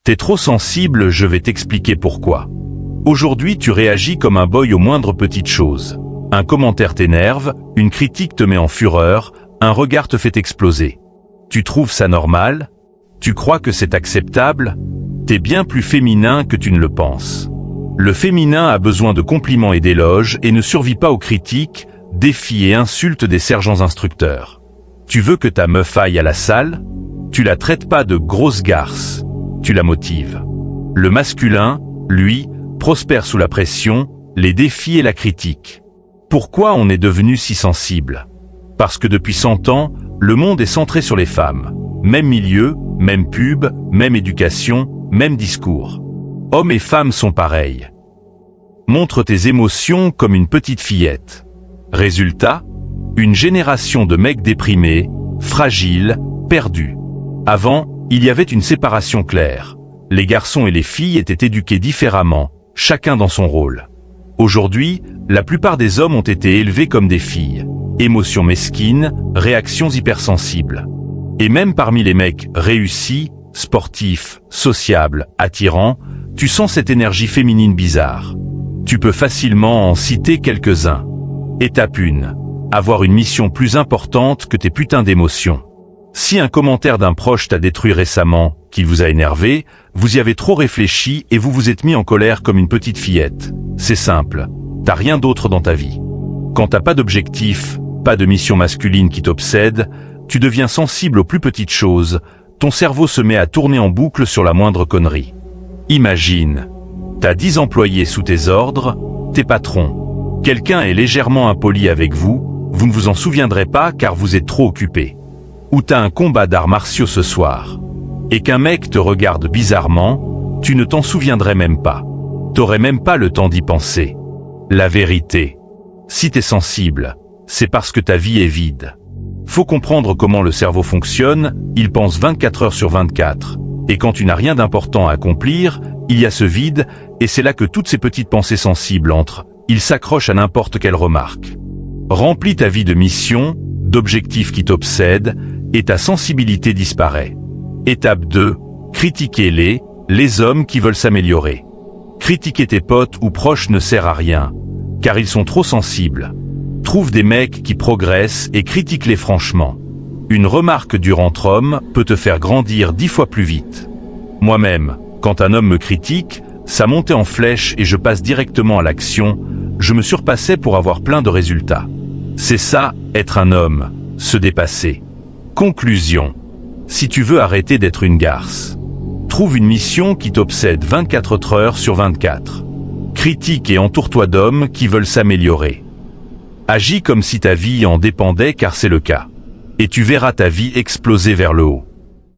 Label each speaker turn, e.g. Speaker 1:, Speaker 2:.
Speaker 1: T'es trop sensible, je vais t'expliquer pourquoi. Aujourd'hui tu réagis comme un boy aux moindres petites choses. Un commentaire t'énerve, une critique te met en fureur, un regard te fait exploser. Tu trouves ça normal? Tu crois que c'est acceptable? T'es bien plus féminin que tu ne le penses. Le féminin a besoin de compliments et d'éloges et ne survit pas aux critiques, défis et insultes des sergents instructeurs. Tu veux que ta meuf aille à la salle? Tu la traites pas de grosse garce, tu la motives. Le masculin, lui, prospère sous la pression, les défis et la critique. Pourquoi on est devenu si sensible? Parce que depuis 100 ans, le monde est centré sur les femmes. Même milieu, même pub, même éducation, même discours. Hommes et femmes sont pareils. Montre tes émotions comme une petite fillette. Résultat, une génération de mecs déprimés, fragiles, perdus. Avant, il y avait une séparation claire. Les garçons et les filles étaient éduqués différemment, chacun dans son rôle. Aujourd'hui, la plupart des hommes ont été élevés comme des filles. Émotions mesquines, réactions hypersensibles. Et même parmi les mecs réussis, sportifs, sociables, attirants, tu sens cette énergie féminine bizarre. Tu peux facilement en citer quelques-uns. Étape 1. Avoir une mission plus importante que tes putains d'émotions. Si un commentaire d'un proche t'a détruit récemment, qu'il vous a énervé, vous y avez trop réfléchi et vous vous êtes mis en colère comme une petite fillette. C'est simple, t'as rien d'autre dans ta vie. Quand t'as pas d'objectif, pas de mission masculine qui t'obsède, tu deviens sensible aux plus petites choses, ton cerveau se met à tourner en boucle sur la moindre connerie. Imagine, t'as 10 employés sous tes ordres, tes patrons. Quelqu'un est légèrement impoli avec vous, vous ne vous en souviendrez pas car vous êtes trop occupé. Ou t'as un combat d'arts martiaux ce soir, et qu'un mec te regarde bizarrement, tu ne t'en souviendrais même pas. T'aurais même pas le temps d'y penser. La vérité, si t'es sensible, c'est parce que ta vie est vide. Faut comprendre comment le cerveau fonctionne, il pense 24 heures sur 24. Et quand tu n'as rien d'important à accomplir, il y a ce vide, et c'est là que toutes ces petites pensées sensibles entrent. Il s'accroche à n'importe quelle remarque. Remplis ta vie de missions, d'objectifs qui t'obsèdent, et ta sensibilité disparaît. Étape 2. Critiquez les hommes qui veulent s'améliorer. Critiquer tes potes ou proches ne sert à rien, car ils sont trop sensibles. Trouve des mecs qui progressent et critique-les franchement. Une remarque dure entre hommes peut te faire grandir 10 fois plus vite. Moi-même, quand un homme me critique, ça montait en flèche et je passe directement à l'action, je me surpassais pour avoir plein de résultats. C'est ça, être un homme, se dépasser. Conclusion. Si tu veux arrêter d'être une garce, trouve une mission qui t'obsède 24 heures sur 24. Critique et entoure-toi d'hommes qui veulent s'améliorer. Agis comme si ta vie en dépendait car c'est le cas. Et tu verras ta vie exploser vers le haut.